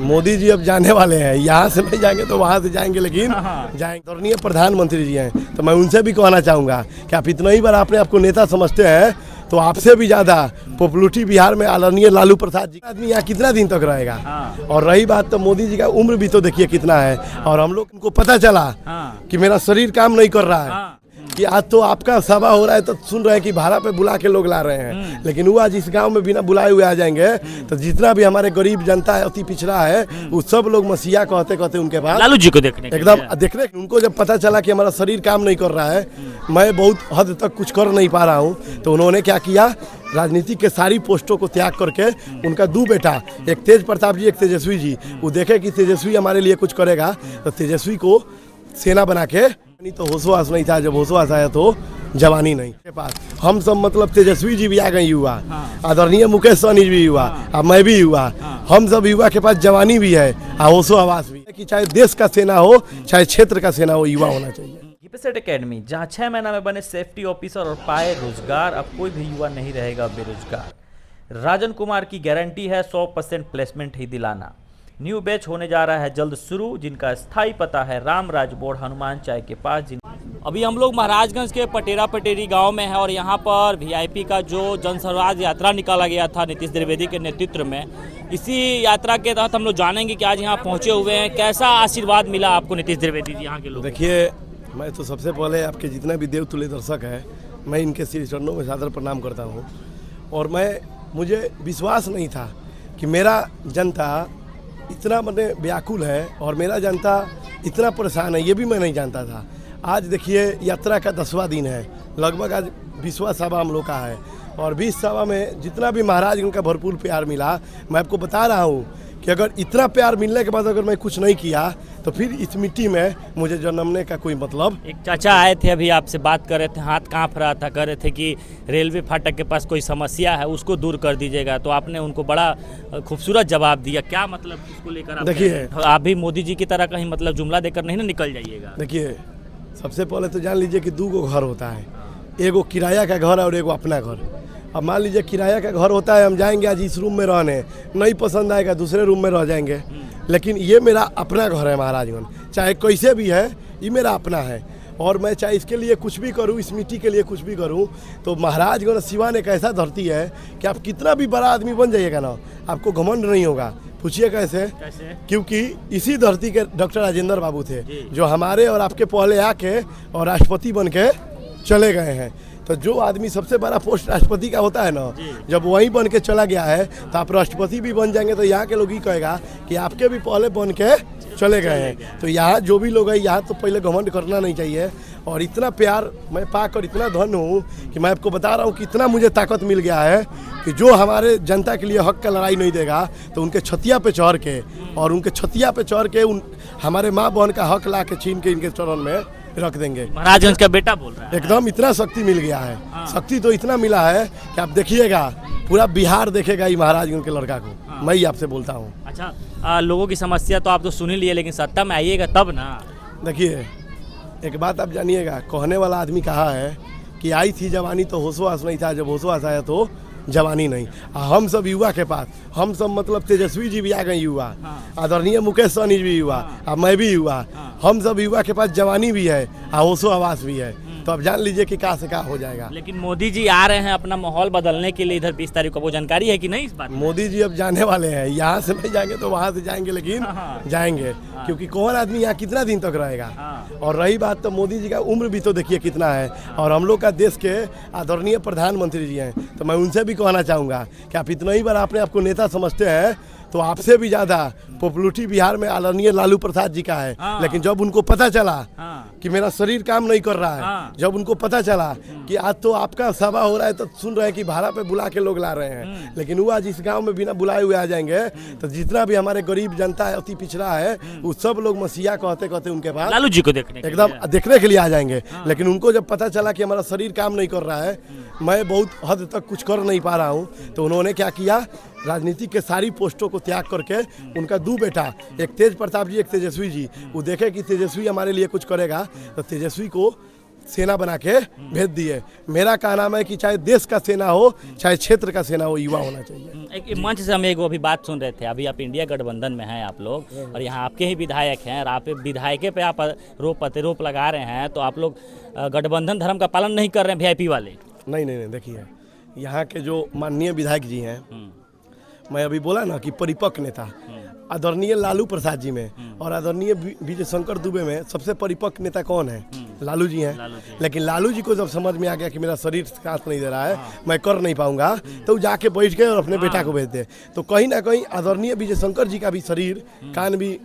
मोदी जी अब जाने वाले हैं, यहाँ से नहीं जाएंगे तो वहाँ से जाएंगे, लेकिन जाएंगे। आदरणीय प्रधानमंत्री जी हैं, तो मैं उनसे भी कहना चाहूँगा कि आप इतना ही बार आपने आपको नेता समझते हैं तो आपसे भी ज़्यादा पॉपुलरिटी बिहार में आदरणीय लालू प्रसाद जी। आदमी यहाँ कितना दिन तक रहेगा। और रही बात तो मोदी जी का उम्र भी तो देखिए कितना है, और हम लोग उनको पता चला कि मेरा शरीर काम नहीं कर रहा है, कि आज तो आपका सभा हो रहा है तो सुन रहे हैं कि भाड़ा पे बुला के लोग ला रहे हैं, लेकिन वो आज इस गांव में बिना बुलाए हुए आ जाएंगे तो जितना भी हमारे गरीब जनता है, अति पिछड़ा है, वो सब लोग मसीहा कहते कहते उनके पास लालू जी को देखने देखने उनको जब पता चला कि हमारा शरीर काम नहीं कर रहा है, मैं बहुत हद तक कुछ कर नहीं पा रहा हूँ, तो उन्होंने क्या किया, राजनीति के सारी पोस्टों को त्याग करके उनका दो बेटा, एक तेज प्रताप जी, एक तेजस्वी जी, वो देखे कि तेजस्वी हमारे लिए कुछ करेगा तो तेजस्वी को सेना बना के, नहीं तो होशोवास नहीं था, जब होशोवास आया तो जवानी नहीं के पास। हम सब मतलब तेजस्वी जी भी आ गए युवा, आदरणीय मुकेश सहनी जी भी युवा, अब मैं भी युवा, हम सब युवा के पास जवानी भी है और होशोवास भी है, कि चाहे देश का सेना हो चाहे क्षेत्र का सेना हो, युवा होना चाहिए। जीपीसेट एकेडमी, जहां 6 महीना में बने सेफ्टी ऑफिसर और पाए रोजगार, अब कोई भी युवा नहीं रहेगा बेरोजगार। राजन कुमार की गारंटी है 100% प्लेसमेंट ही दिलाना। न्यू बैच होने जा रहा है जल्द शुरू, जिनका स्थायी पता है रामराज बोर्ड, हनुमान चाय के पास। अभी हम लोग महाराजगंज के पटेरा पटेरी गांव में है और यहाँ पर वीआईपी का जो जनसंवाद यात्रा निकाला गया था नीतीश द्विवेदी के नेतृत्व में, इसी यात्रा के तहत हम लोग जानेंगे कि आज यहाँ पहुँचे हुए हैं, कैसा आशीर्वाद मिला आपको नीतीश द्विवेदी जी यहाँ के लोग। देखिए, मैं तो सबसे पहले आपके जितने भी देवतुल्य दर्शक हैं, मैं इनके श्री चरणों में सादर प्रणाम करता हूँ। और मुझे विश्वास नहीं था कि मेरा जनता इतना मैंने व्याकुल है और मेरा जनता इतना परेशान है, ये भी मैं नहीं जानता था। आज देखिए यात्रा का 10वां दिन है, लगभग आज 20वां सभा हम लोग का है, और 20 सभा में जितना भी महाराज उनका भरपूर प्यार मिला, मैं आपको बता रहा हूँ कि अगर इतना प्यार मिलने के बाद अगर मैं कुछ नहीं किया तो फिर इस मिट्टी में मुझे जन्मने का कोई मतलब। एक चाचा आए थे, अभी आपसे बात कर रहे थे, हाथ कांप रहा था, कह रहे थे कि रेलवे फाटक के पास कोई समस्या है उसको दूर कर दीजिएगा, तो आपने उनको बड़ा खूबसूरत जवाब दिया। क्या मतलब उसको लेकर? देखिए, आप भी मोदी जी की तरह कहीं मतलब जुमला देकर नहीं ना निकल जाइएगा। देखिए, सबसे पहले तो जान लीजिए कि 2 घर होता है, एगो किराया का घर है और एगो अपना घर। अब मान लीजिए किराया का घर होता है, हम जाएंगे आज इस रूम में रहने, नहीं पसंद आएगा दूसरे रूम में रह जाएंगे, लेकिन ये मेरा अपना घर है महाराजगंज, चाहे कैसे भी है ये मेरा अपना है। और मैं चाहे इसके लिए कुछ भी करूं, इस मिट्टी के लिए कुछ भी करूं, तो महाराजगंज सिवान एक ऐसा धरती है कि आप कितना भी बड़ा आदमी बन जाइएगा ना, आपको घमंड नहीं होगा। पूछिए कैसे? क्योंकि इसी धरती के डॉक्टर राजेंद्र बाबू थे जो हमारे और आपके पहले आके और राष्ट्रपति बन के चले गए हैं। तो जो आदमी सबसे बड़ा पोस्ट राष्ट्रपति का होता है ना, जब वहीं बन के चला गया है तो आप राष्ट्रपति भी बन जाएंगे, तो यहाँ के लोग ही कहेगा कि आपके भी पहले बन के चले गए हैं। तो यहाँ जो भी लोग हैं, यहाँ तो पहले घमंड करना नहीं चाहिए। और इतना प्यार मैं पाकर इतना धन्य हूँ कि मैं आपको बता रहा हूँ कि इतना मुझे ताकत मिल गया है कि जो हमारे जनता के लिए हक का लड़ाई नहीं देगा तो उनके छतिया पे चढ़ के, और उनके छतिया पे चढ़ के हमारे माँ बहन का हक ला के छीन के इनके चरण में रख देंगे। महाराजगंज का बेटा बोल रहा है। एकदम इतना शक्ति मिल गया है, शक्ति तो इतना मिला है कि आप देखिएगा, पूरा बिहार देखेगा ये महाराजगंज के लड़का को। मैं ही आपसे बोलता हूँ। अच्छा, लोगों की समस्या तो आप तो सुन ही लिए, लेकिन सत्ता में आइएगा तब ना। देखिए, एक बात आप जानिएगा, कहने वाला आदमी कहा है कि आई थी जवानी तो होशोवास नहीं था, जब होशोवास आया तो जवानी नहीं। हम सब युवा के पास, हम सब मतलब तेजस्वी जी भी आ गए युवा, आदरणीय मुकेश सहनी जी भी युवा, अब मैं भी युवा, हम सब युवा के पास जवानी भी है और होशोवास भी है। तो अब जान लीजिए कि कहाँ से कहाँ हो जाएगा। लेकिन मोदी जी आ रहे हैं अपना माहौल बदलने के लिए इधर 20 तारीख को, वो जानकारी है कि नहीं इस बात? मोदी जी अब जाने वाले हैं, यहाँ से नहीं जाएंगे तो वहाँ से जाएंगे, लेकिन जाएंगे, क्योंकि कौन आदमी यहाँ कितना दिन तक रहेगा। और रही बात तो मोदी जी का उम्र भी तो देखिए कितना है, और हम लोग का देश के आदरणीय प्रधानमंत्री जी हैं, तो मैं उनसे भी कहना चाहूँगा कि आप इतना ही बार आपने आपको नेता समझते हैं तो आपसे भी ज़्यादा पॉपुलरिटी बिहार में आदरणीय लालू प्रसाद जी का है। लेकिन जब उनको पता चला कि मेरा शरीर काम नहीं कर रहा है, जब उनको पता चला कि आज तो आपका सभा हो रहा है तो सुन रहे हैं कि भाड़ा पे बुला के लोग ला रहे हैं, लेकिन वो आज इस गांव में बिना बुलाए हुए आ जाएंगे तो जितना भी हमारे गरीब जनता है, अति पिछड़ा है, वो सब लोग मसीहा कहते कहते उनके पास लालू जी को देखने के लिए आ जाएंगे। लेकिन उनको जब पता चला कि हमारा शरीर काम नहीं कर रहा है, मैं बहुत हद तक कुछ कर नहीं पा रहा हूँ, तो उन्होंने क्या किया, राजनीति के सारी पोस्टों को त्याग करके उनका 2 बेटा, एक तेज प्रताप जी, एक तेजस्वी जी, वो देखे कि तेजस्वी हमारे लिए कुछ करेगा तो तेजस्वी को सेना बना के भेज दिए। मेरा कहना है कि चाहे देश का सेना हो चाहे क्षेत्र का सेना हो, युवा होना चाहिए। एक मंच से हम एक वो अभी बात सुन रहे थे, अभी आप इंडिया गठबंधन में हैं आप लोग, और यहाँ आपके ही विधायक हैं, और आप विधायके पे आप रोप लगा रहे हैं, तो आप लोग गठबंधन धर्म का पालन नहीं कर रहे हैं वीआईपी वाले। नहीं, देखिए यहाँ के जो माननीय विधायक जी हैं, मैं अभी बोला ना कि परिपक्व नेता, आदरणीय लालू प्रसाद जी में और आदरणीय विजय शंकर दुबे में सबसे परिपक्व नेता कौन है? लालू जी हैं। लेकिन लालू जी को जब समझ में आ गया कि मेरा शरीर साथ नहीं दे रहा है, मैं कर नहीं पाऊंगा, तो जाके बैठ गए और अपने बेटा को भेज दे। तो कहीं ना कहीं आदरणीय विजय शंकर जी का भी शरीर, कान भी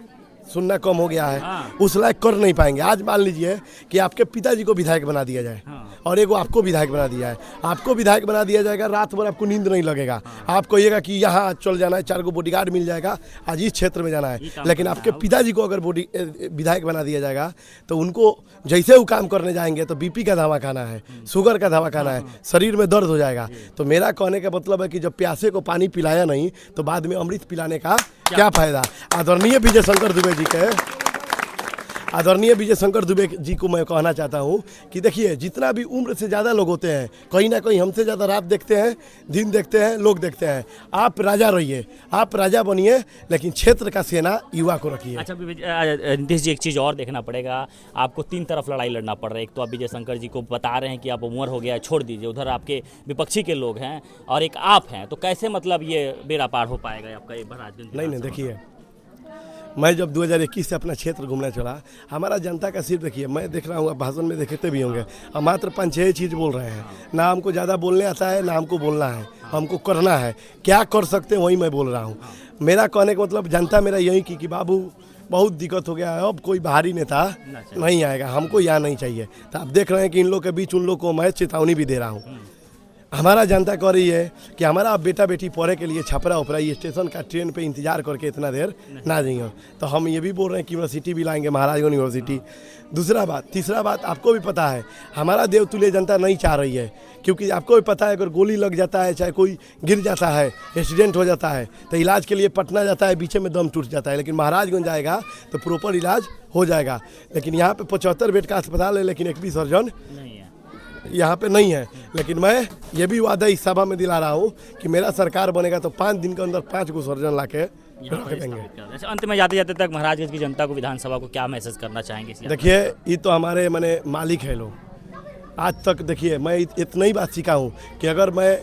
सुनना कम हो गया है, उस लायक कर नहीं पाएंगे। आज मान लीजिए कि आपके पिताजी को विधायक बना दिया जाए और एगो आपको विधायक बना दिया है, आपको विधायक बना दिया जाएगा, रात भर आपको नींद नहीं लगेगा, आप कहिएगा कि यहाँ चल जाना है, 4 गो बॉडीगार्ड मिल जाएगा, आज इस क्षेत्र में जाना है। लेकिन आपके पिताजी को अगर विधायक बना दिया जाएगा तो उनको जैसे वो काम करने जाएंगे तो बीपी का दवा खाना है, शुगर का दवा खाना है, शरीर में दर्द हो जाएगा। तो मेरा कहने का मतलब है कि जब प्यासे को पानी पिलाया नहीं तो बाद में अमृत पिलाने का क्या फायदा। आदरणीय विजय शंकर दुबे जी को मैं कहना चाहता हूँ कि देखिए, जितना भी उम्र से ज़्यादा लोग होते हैं, कहीं ना कहीं हमसे ज़्यादा रात देखते हैं, दिन देखते हैं, लोग देखते हैं। आप राजा रहिए, आप राजा बनिए, लेकिन क्षेत्र का सेना युवा को रखिए। अच्छा नीतीश जी, एक चीज़ और देखना पड़ेगा, आपको 3 तरफ लड़ाई लड़ना पड़ रहा है। एक तो आप विजय शंकर जी को बता रहे हैं कि आप उम्र हो गया है, छोड़ दीजिए, उधर आपके विपक्षी के लोग हैं, और एक आप हैं, तो कैसे मतलब ये बेड़ा पार हो पाएगा आपका ये महाराजगंज? नहीं, देखिए, मैं जब 2021 से अपना क्षेत्र घूमने चला, हमारा जनता का सिर्फ देखिए, मैं देख रहा हूँ, आप भाषण में देखते भी होंगे, हम मात्र 5-6 चीज़ बोल रहे हैं। ना हमको ज़्यादा बोलने आता है, ना हमको बोलना है, हमको करना है। क्या कर सकते हैं वही मैं बोल रहा हूँ। मेरा कहने का मतलब जनता मेरा यही कि बाबू बहुत दिक्कत हो गया है, अब कोई बाहरी नेता नहीं आएगा, हमको यहाँ नहीं चाहिए। तो आप देख रहे हैं कि इन लोग के बीच उन लोग को मैं चेतावनी भी दे रहा हूँ। हमारा जनता कह रही है कि हमारा बेटा बेटी पढ़े के लिए छपरा उपरा स्टेशन का ट्रेन पे इंतजार करके इतना देर ना जाइए। तो हम ये भी बोल रहे हैं कि यूनिवर्सिटी भी लाएंगे, महाराजगंज यूनिवर्सिटी। तीसरा बात आपको भी पता है, हमारा देवतुल्य जनता नहीं चाह रही है, क्योंकि आपको भी पता है अगर गोली लग जाता है, चाहे कोई गिर जाता है, एक्सीडेंट हो जाता है, तो इलाज के लिए पटना जाता है, बीच में दम टूट जाता है। लेकिन महाराजगंज जाएगा तो प्रॉपर इलाज हो जाएगा। लेकिन यहाँ पे 75 बेड का अस्पताल है, लेकिन एक भी सर्जन यहाँ पे नहीं है। लेकिन मैं ये भी वादा इस सभा में दिला रहा हूँ कि मेरा सरकार बनेगा तो 5 दिन के अंदर 5 गो सर्जन ला के रख देंगे। अंत में जाते जाते तक महाराजगंज की जनता को, विधानसभा को क्या मैसेज करना चाहेंगे? देखिए, ये तो हमारे माने मालिक है लोग। आज तक देखिए, मैं इतना ही बात सीखा हूँ कि अगर मैं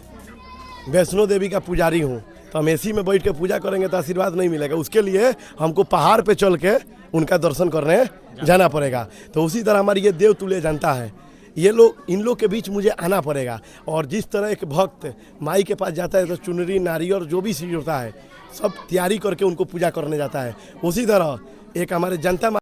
वैष्णो देवी का पुजारी हूँ तो हम एसी में बैठ के पूजा करेंगे तो आशीर्वाद नहीं मिलेगा। उसके लिए हमको पहाड़ पे चल के उनका दर्शन करने जाना पड़ेगा। तो उसी तरह हमारी ये देवतुल्य जनता है, ये लोग, इन लोग के बीच मुझे आना पड़ेगा। और जिस तरह एक भक्त माई के पास जाता है तो चुनरी, नारियल, जो भी चीज़ होता है सब तैयारी करके उनको पूजा करने जाता है, उसी तरह एक हमारे जनता